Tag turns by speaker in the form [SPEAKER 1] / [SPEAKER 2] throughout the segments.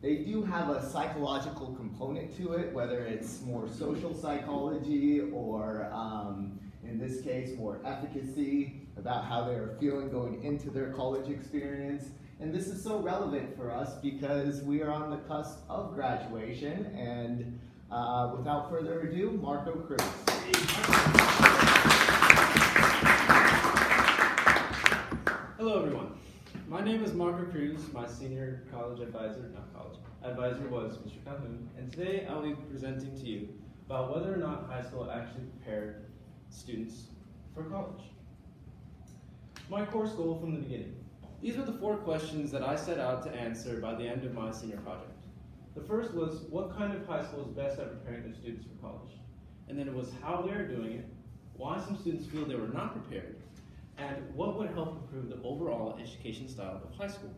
[SPEAKER 1] they do have a psychological component to it, whether it's more social psychology or, in this case, more efficacy about how they're feeling going into their college experience. And this is so relevant for us because we are on the cusp of graduation. And without further ado, Marco Cruz.
[SPEAKER 2] Hello everyone, my name is Marco Cruz, my senior college advisor, advisor was Mr. Calhoun, and today I'll be presenting to you about whether or not high school actually prepared students for college. My course goal from the beginning. These were the 4 questions that I set out to answer by the end of my senior project. The first was, what kind of high school is best at preparing their students for college? And then it was how they are doing it, why some students feel they were not prepared, and what would help improve the overall education style of high school.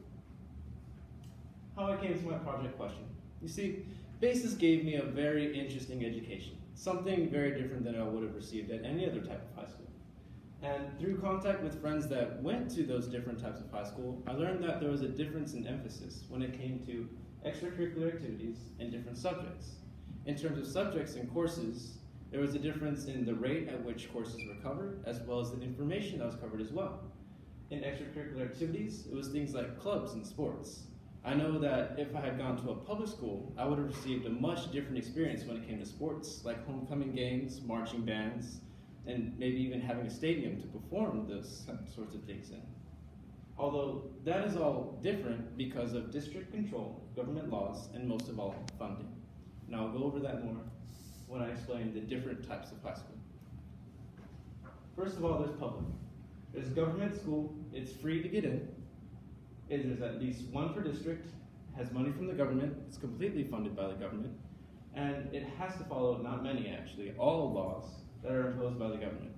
[SPEAKER 2] How I came to my project question. You see, BASIS gave me a very interesting education, something very different than I would have received at any other type of high school. And through contact with friends that went to those different types of high school, I learned that there was a difference in emphasis when it came to extracurricular activities and different subjects. In terms of subjects and courses, there was a difference in the rate at which courses were covered, as well as the information that was covered as well. In extracurricular activities, it was things like clubs and sports. I know that if I had gone to a public school, I would have received a much different experience when it came to sports, like homecoming games, marching bands, and maybe even having a stadium to perform those sorts of things in. Although that is all different because of district control, government laws, and most of all, funding. And I'll go over that more when I explain the different types of high school. First of all, there's public. There's government school, it's free to get in. There's at least one per district, has money from the government, it's completely funded by the government, and it has to follow, not many actually, all laws that are imposed by the government.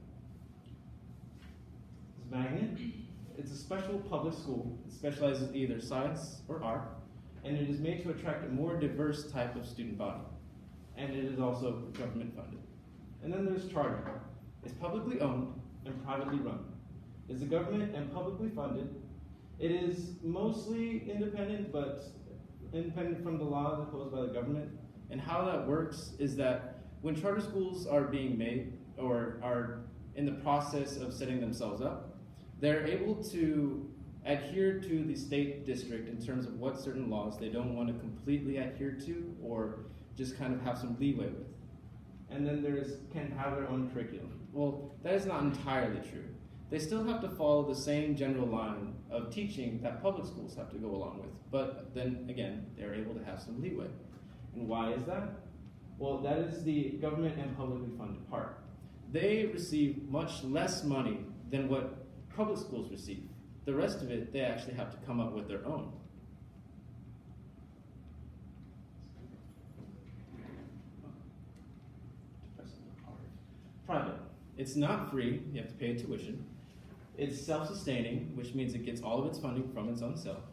[SPEAKER 2] It's magnet. It's a special public school. It specializes in either science or art, and it is made to attract a more diverse type of student body. And it is also government funded. And then there's charter. It's publicly owned and privately run. It's a government and publicly funded. It is mostly independent, but independent from the laws imposed by the government. And how that works is that when charter schools are being made or are in the process of setting themselves up, they're able to adhere to the state district in terms of what certain laws they don't want to completely adhere to or just kind of have some leeway with. And then can have their own curriculum. Well, that is not entirely true. They still have to follow the same general line of teaching that public schools have to go along with. But then again, they're able to have some leeway. And why is that? Well, that is the government and publicly funded part. They receive much less money than what public schools receive. The rest of it, they actually have to come up with their own. Private. It's not free, you have to pay a tuition. It's self-sustaining, which means it gets all of its funding from its own self.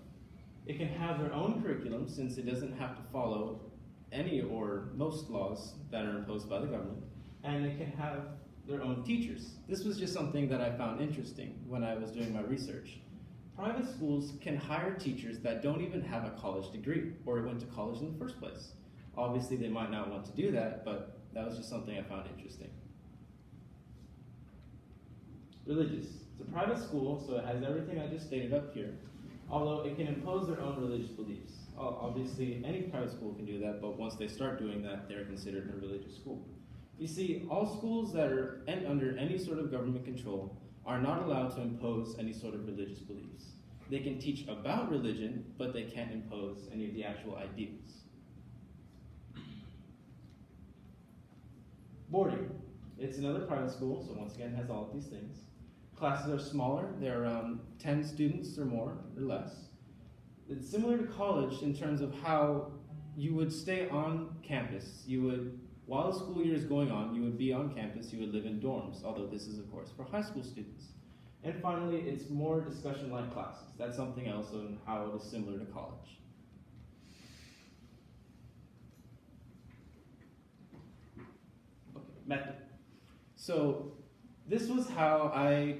[SPEAKER 2] It can have their own curriculum since it doesn't have to follow any or most laws that are imposed by the government. And it can have their own teachers. This was just something that I found interesting when I was doing my research. Private schools can hire teachers that don't even have a college degree or went to college in the first place. Obviously, they might not want to do that, but that was just something I found interesting. Religious. It's a private school, so it has everything I just stated up here, although it can impose their own religious beliefs. Obviously, any private school can do that, but once they start doing that, they're considered a religious school. You see, all schools that are under any sort of government control are not allowed to impose any sort of religious beliefs. They can teach about religion, but they can't impose any of the actual ideals. Boarding. It's another private school, so once again, it has all of these things. Classes are smaller. They're around 10 students or more or less. It's similar to college in terms of how you would stay on campus. While the school year is going on, you would be on campus, you would live in dorms, although this is, of course, for high school students. And finally, it's more discussion-like classes. That's something else on how it is similar to college. Okay, method. So this was how I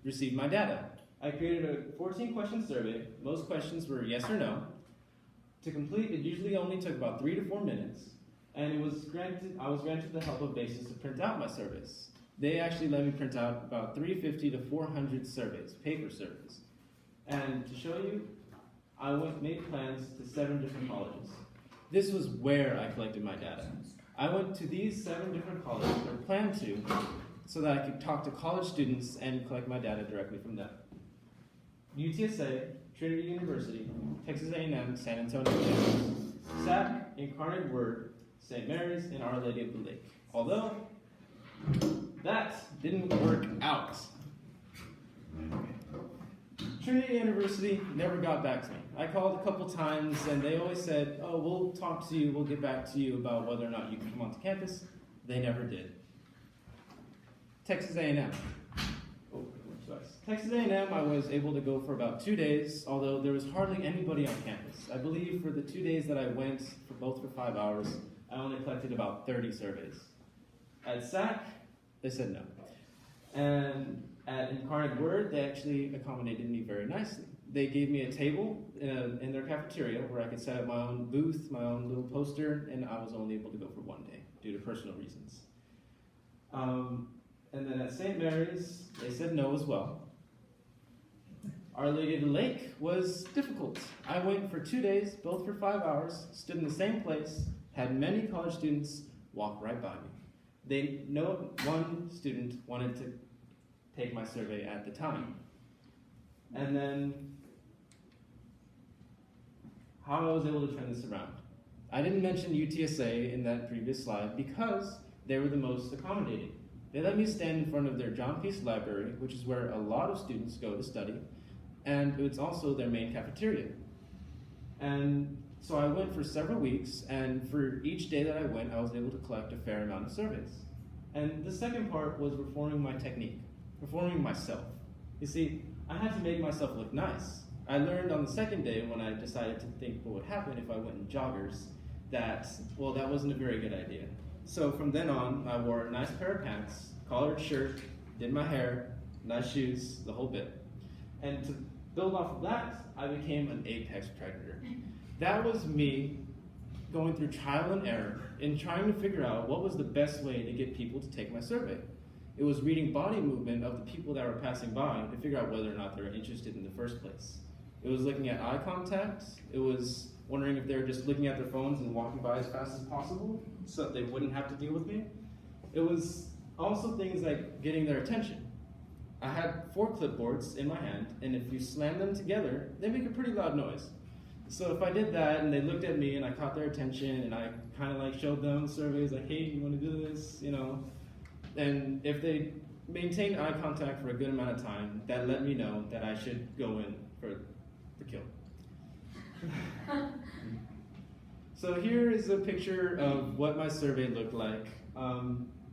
[SPEAKER 2] received my data. I created a 14-question survey. Most questions were yes or no. To complete, it usually only took about 3 to 4 minutes, and I was granted the help of BASIS to print out my surveys. They actually let me print out about 350 to 400 surveys, paper surveys. And to show you, I made plans to 7 different colleges. This was where I collected my data. I went to these 7 different colleges, or planned to, so that I could talk to college students and collect my data directly from them. UTSA, Trinity University, Texas A&M, San Antonio campus, SAC, Incarnate Word, St. Mary's, and Our Lady of the Lake. Although, that didn't work out. Trinity University never got back to me. I called a couple times, and they always said, oh, we'll talk to you, we'll get back to you about whether or not you can come onto campus. They never did. Texas A&M. Texas A&M, I was able to go for about 2 days, although there was hardly anybody on campus. I believe for the 2 days that I went, for 5 hours, I only collected about 30 surveys. At SAC, they said no. And at Incarnate Word, they actually accommodated me very nicely. They gave me a table in their cafeteria where I could set up my own booth, my own little poster, and I was only able to go for 1 day due to personal reasons. And then at St. Mary's, they said no as well. Our Lady of the Lake was difficult. I went for 2 days, both for 5 hours, stood in the same place, had many college students walk right by me. No one student wanted to take my survey at the time. And then, how I was able to turn this around. I didn't mention UTSA in that previous slide because they were the most accommodating. They let me stand in front of their John Peace Library, which is where a lot of students go to study, and it's also their main cafeteria. And so I went for several weeks, and for each day that I went, I was able to collect a fair amount of surveys. And the second part was reforming my technique, reforming myself. You see, I had to make myself look nice. I learned on the second day when I decided to think what would happen if I went in joggers that, well, that wasn't a very good idea. So from then on, I wore a nice pair of pants, collared shirt, did my hair, nice shoes, the whole bit. And to build off of that, I became an apex predator. That was me going through trial and error in trying to figure out what was the best way to get people to take my survey. It was reading body movement of the people that were passing by to figure out whether or not they were interested in the first place. It was looking at eye contact. It was wondering if they were just looking at their phones and walking by as fast as possible so that they wouldn't have to deal with me. It was also things like getting their attention. I had 4 clipboards in my hand, and if you slam them together, they make a pretty loud noise. So if I did that and they looked at me and I caught their attention and I kind of like showed them surveys like, hey, you want to do this, you know? And if they maintained eye contact for a good amount of time, that let me know that I should go in for the kill. So here is a picture of what my survey looked like.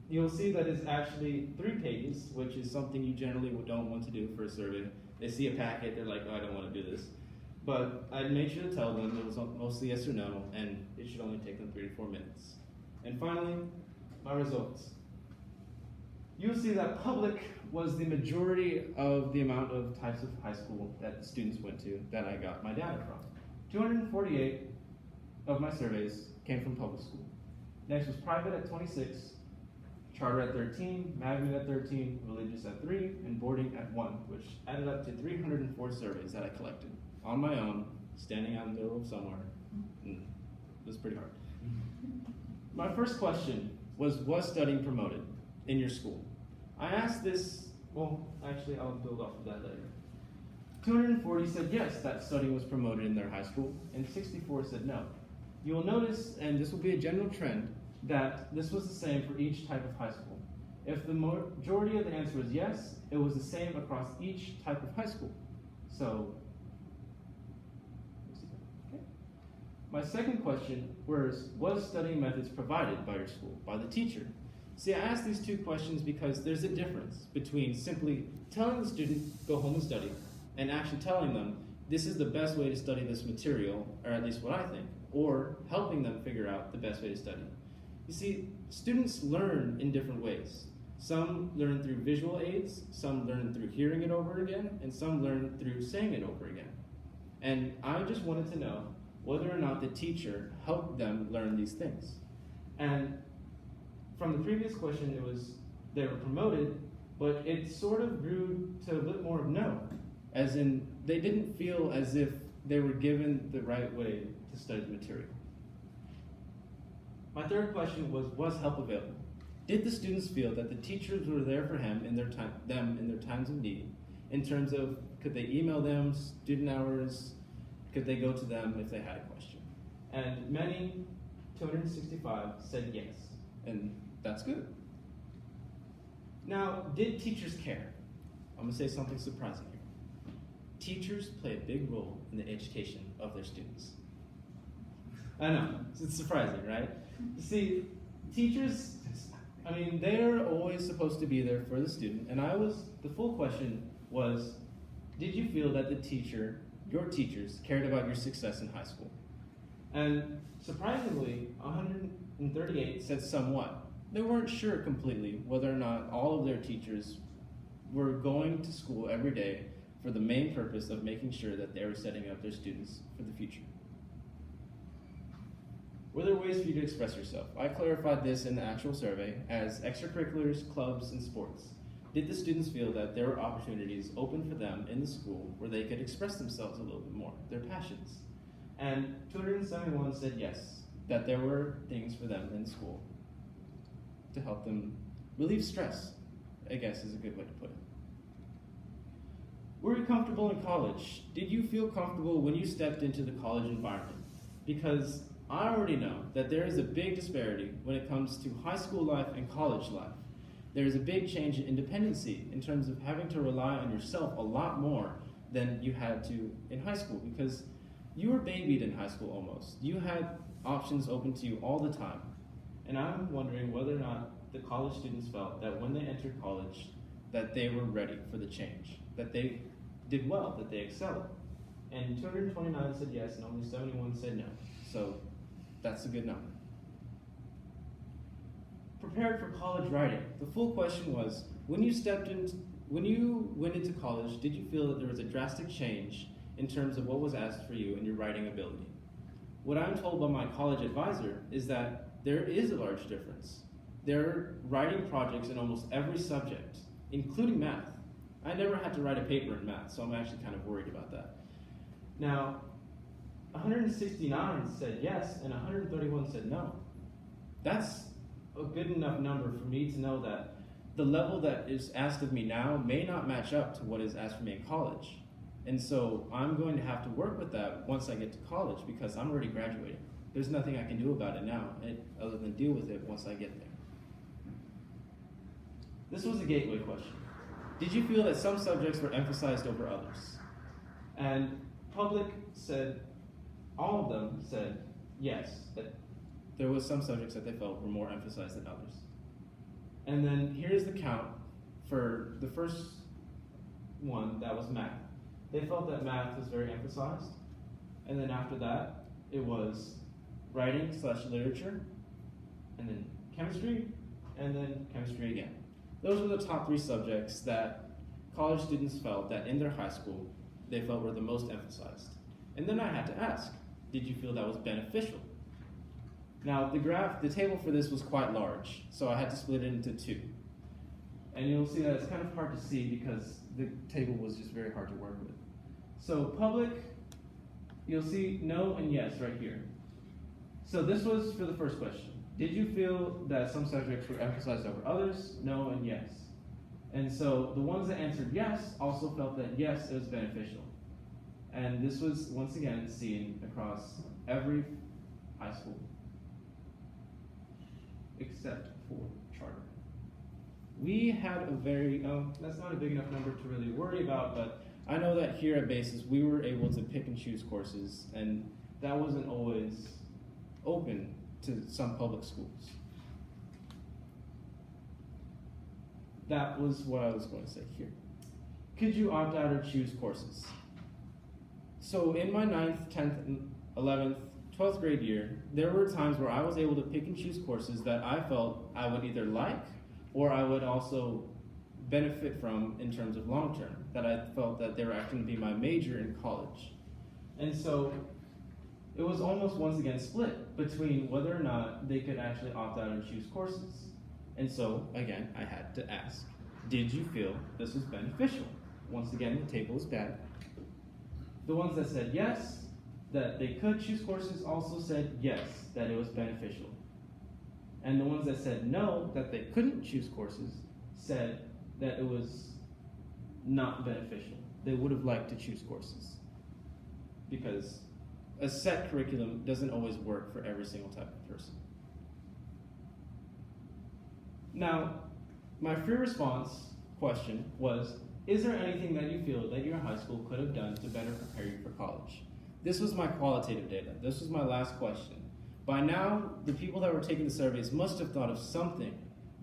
[SPEAKER 2] You'll see that it's actually 3 pages, which is something you generally don't want to do for a survey. They see a packet, they're like, oh, I don't want to do this. But I made sure to tell them it was mostly yes or no, and it should only take them 3 to 4 minutes. And finally, my results. You'll see that public was the majority of the amount of types of high school that the students went to that I got my data from. 248 of my surveys came from public school. Next was private at 26, charter at 13, magnet at 13, religious at 3, and boarding at 1, which added up to 304 surveys that I collected on my own, standing out in the middle of somewhere. It was pretty hard. My first question was studying promoted in your school? I asked this, well, actually I'll build off of that later. 240 said yes, that studying was promoted in their high school, and 64 said no. You will notice, and this will be a general trend, that this was the same for each type of high school. If the majority of the answer was yes, it was the same across each type of high school. So, okay. My second question was studying methods provided by your school, by the teacher? See, I asked these 2 questions because there's a difference between simply telling the student, go home and study, and actually telling them, this is the best way to study this material, or at least what I think, or helping them figure out the best way to study. You see, students learn in different ways. Some learn through visual aids, some learn through hearing it over again, and some learn through saying it over again. And I just wanted to know whether or not the teacher helped them learn these things. And from the previous question, it was they were promoted, but it sort of grew to a bit more of no, as in they didn't feel as if they were given the right way to study the material. My third question was help available? Did the students feel that the teachers were there for them in their times of need, in terms of could they email them, student hours, could they go to them if they had a question? And many, 265, said yes, and that's good. Now, did teachers care? I'm gonna say something surprising here. Teachers play a big role in the education of their students. I know, it's surprising, right? See, teachers, they're always supposed to be there for the student, and the full question was, did you feel that your teachers cared about your success in high school? And surprisingly, 138 said somewhat. They weren't sure completely whether or not all of their teachers were going to school every day for the main purpose of making sure that they were setting up their students for the future. Were there ways for you to express yourself? I clarified this in the actual survey as extracurriculars, clubs, and sports. Did the students feel that there were opportunities open for them in the school where they could express themselves a little bit more, their passions? And 271 said yes, that there were things for them in school to help them relieve stress, I guess is a good way to put it. Were you comfortable in college? Did you feel comfortable when you stepped into the college environment? Because I already know that there is a big disparity when it comes to high school life and college life. There is a big change in independency in terms of having to rely on yourself a lot more than you had to in high school, because you were babied in high school almost. You had options open to you all the time. And I'm wondering whether or not the college students felt that when they entered college, that they were ready for the change, that they did well, that they excelled. And 229 said yes, and only 71 said no. So that's a good number. Prepared for college writing. The full question was, when you went into college, did you feel that there was a drastic change in terms of what was asked for you in your writing ability? What I'm told by my college advisor is that there is a large difference. There are writing projects in almost every subject, including math. I never had to write a paper in math, so I'm actually kind of worried about that. Now, 169 said yes, and 131 said no. That's a good enough number for me to know that the level that is asked of me now may not match up to what is asked for me in college. And so I'm going to have to work with that once I get to college, because I'm already graduating. There's nothing I can do about it now, other than deal with it once I get there. This was a gateway question. Did you feel that some subjects were emphasized over others? And public said, all of them said yes, that there was some subjects that they felt were more emphasized than others. And then here's the count for the first one, that was math. They felt that math was very emphasized. And then after that, it was writing/literature, and then chemistry, and then chemistry again. Those were the top 3 subjects that college students felt that in their high school, they felt were the most emphasized. And then I had to ask, did you feel that was beneficial? Now, the table for this was quite large, so I had to split it into 2. And you'll see that it's kind of hard to see because the table was just very hard to work with. So public, you'll see no and yes right here. So this was for the first question. Did you feel that some subjects were emphasized over others? No and yes. And so the ones that answered yes also felt that yes, it was beneficial. And this was, once again, seen across every high school, except for charter. We had a very, that's not a big enough number to really worry about, but I know that here at Basis, we were able to pick and choose courses, and that wasn't always open to some public schools. That was what I was going to say here. Could you opt out or choose courses? So in my 9th, 10th, 11th, 12th grade year, there were times where I was able to pick and choose courses that I felt I would either like or I would also benefit from in terms of long term, that I felt that they were actually going to be my major in college. And so it was almost once again split between whether or not they could actually opt out and choose courses. And so, again, I had to ask, did you feel this was beneficial? Once again, the table is bad. The ones that said yes, that they could choose courses, also said yes, that it was beneficial. And the ones that said no, that they couldn't choose courses, said that it was not beneficial. They would have liked to choose courses. Because a set curriculum doesn't always work for every single type of person. Now, my free response question was, is there anything that you feel that your high school could have done to better prepare you for college? This was my qualitative data. This was my last question. By now, the people that were taking the surveys must have thought of something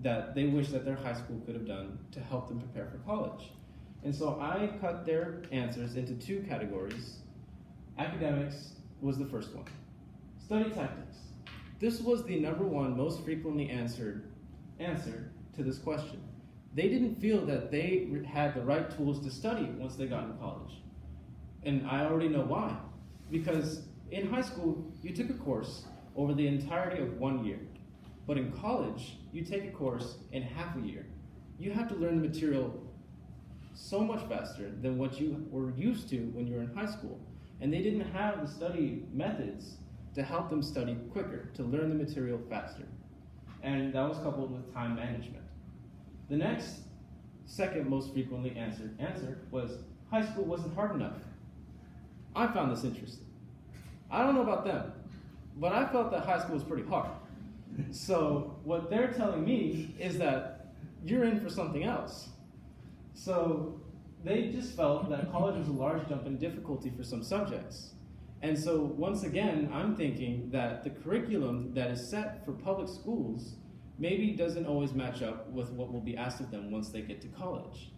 [SPEAKER 2] that they wish that their high school could have done to help them prepare for college. And so I cut their answers into two categories. Academics was the first one. Study tactics. This was the number one most frequently answered answer to this question. They didn't feel that they had the right tools to study once they got into college. And I already know why. Because in high school, you took a course over the entirety of 1 year. But in college, you take a course in half a year. You have to learn the material so much faster than what you were used to when you were in high school. And they didn't have the study methods to help them study quicker, to learn the material faster. And that was coupled with time management. The next, second most frequently answered answer was high school wasn't hard enough. I found this interesting. I don't know about them, but I felt that high school was pretty hard. So what they're telling me is that you're in for something else. So they just felt that college was a large jump in difficulty for some subjects. And so once again, I'm thinking that the curriculum that is set for public schools maybe doesn't always match up with what will be asked of them once they get to college.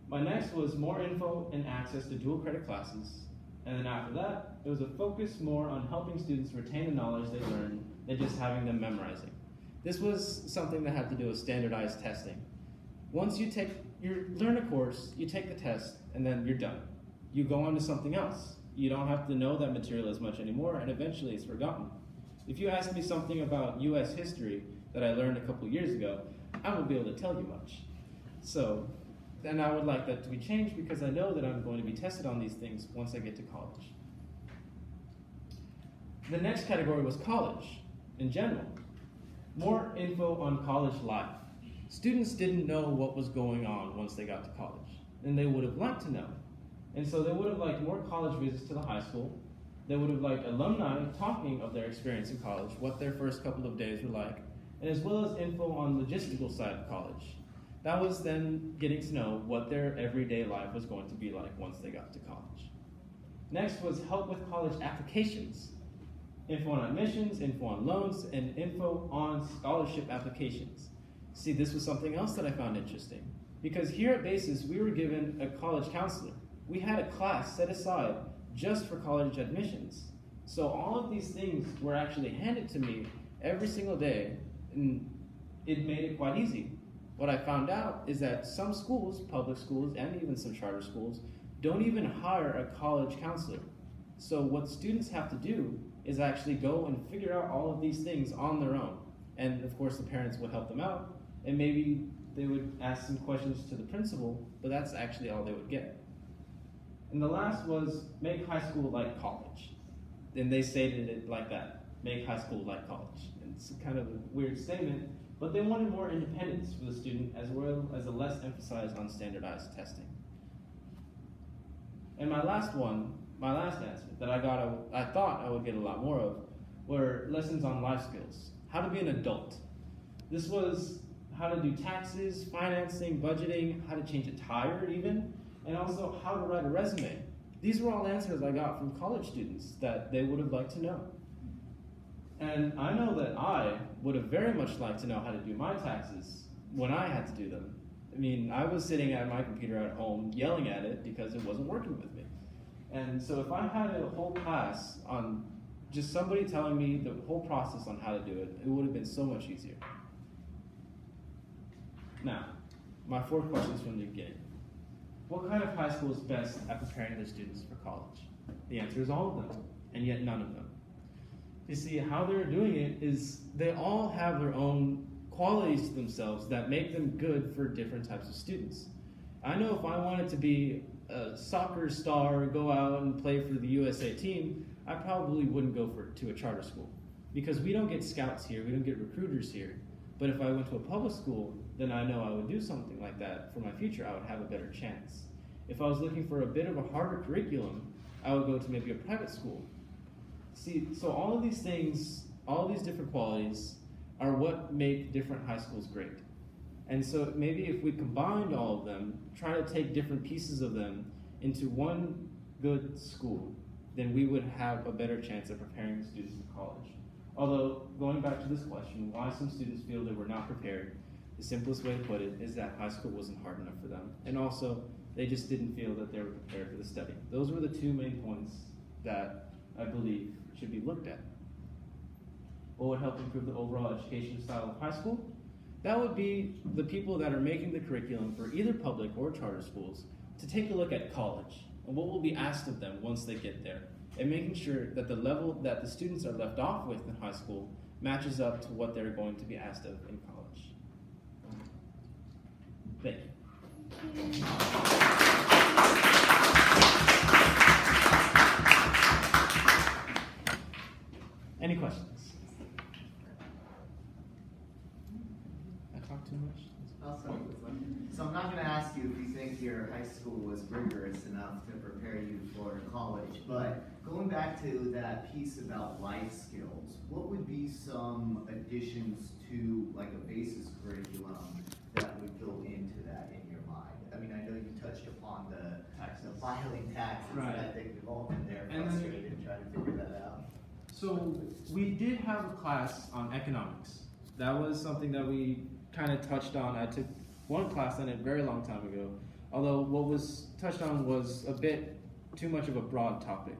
[SPEAKER 2] My next was more info and access to dual credit classes. And then after that, it was a focus more on helping students retain the knowledge they learned than just having them memorizing. This was something that had to do with standardized testing. Once you learn a course, you take the test, and then you're done. You go on to something else. You don't have to know that material as much anymore, and eventually it's forgotten. If you ask me something about US history that I learned a couple years ago, I won't be able to tell you much. So, then I would like that to be changed because I know that I'm going to be tested on these things once I get to college. The next category was college in general. More info on college life. Students didn't know what was going on once they got to college, and they would have liked to know. And so they would have liked more college visits to the high school. They would have liked alumni talking of their experience in college, what their first couple of days were like, and as well as info on the logistical side of college. That was then getting to know what their everyday life was going to be like once they got to college. Next was help with college applications. Info on admissions, info on loans, and info on scholarship applications. See, this was something else that I found interesting. Because here at Basis, we were given a college counselor. We had a class set aside just for college admissions. So all of these things were actually handed to me every single day, and it made it quite easy. What I found out is that some schools, public schools, and even some charter schools, don't even hire a college counselor. So what students have to do is actually go and figure out all of these things on their own. And of course the parents would help them out, and maybe they would ask some questions to the principal, but that's actually all they would get. And the last was make high school like college. And they stated it like that, make high school like college. And it's kind of a weird statement, but they wanted more independence for the student as well as a less emphasis on standardized testing. And my last answer that I thought I would get a lot more of were lessons on life skills. How to be an adult. This was how to do taxes, financing, budgeting, how to change a tire even, and also how to write a resume. These were all answers I got from college students that they would have liked to know. And I know that I would have very much liked to know how to do my taxes when I had to do them. I mean, I was sitting at my computer at home yelling at it because it wasn't working with me. And so if I had a whole class on just somebody telling me the whole process on how to do it, it would have been so much easier. Now, my 4 questions from the beginning. What kind of high school is best at preparing their students for college? The answer is all of them. and yet none of them. You see, how they're doing it is they all have their own qualities to themselves that make them good for different types of students. I know if I wanted to be a soccer star, go out and play for the USA team, I probably wouldn't go to a charter school because we don't get scouts here, we don't get recruiters here. But if I went to a public school, then I know I would do something like that for my future. I would have a better chance. If I was looking for a bit of a harder curriculum, I would go to maybe a private school. See, so all of these things, all of these different qualities are what make different high schools great. And so maybe if we combined all of them, try to take different pieces of them into one good school, then we would have a better chance of preparing the students for college. Although, going back to this question, why some students feel they were not prepared, the simplest way to put it is that high school wasn't hard enough for them. And also, they just didn't feel that they were prepared for the study. Those were the two main points that I believe should be looked at. What would help improve the overall education style of high school? That would be the people that are making the curriculum for either public or charter schools to take a look at college and what will be asked of them once they get there, and making sure that the level that the students are left off with in high school matches up to what they're going to be asked of in college. Thank you. Any questions? I talked too much?
[SPEAKER 1] I'll start with one. So I'm not going to ask you if you think your high school was rigorous enough to prepare you for college, but going back to that piece about life skills, what would be some additions to like a basis curriculum that would go into that in your mind? I mean, I know you touched upon the filing taxes,
[SPEAKER 2] Right.
[SPEAKER 1] and I think we've all been there
[SPEAKER 2] And then-
[SPEAKER 1] frustrated trying to figure that out.
[SPEAKER 2] So we did have a class on economics. That was something that we kind of touched on. I took one class on it a very long time ago. Although what was touched on was a bit too much of a broad topic.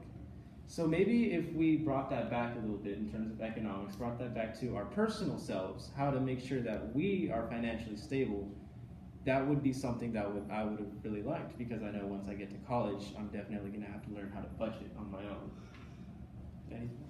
[SPEAKER 2] So maybe if we brought that back a little bit in terms of economics, brought that back to our personal selves, how to make sure that we are financially stable, that would be something that I would have really liked, because I know once I get to college, I'm definitely going to have to learn how to budget on my own. Anything?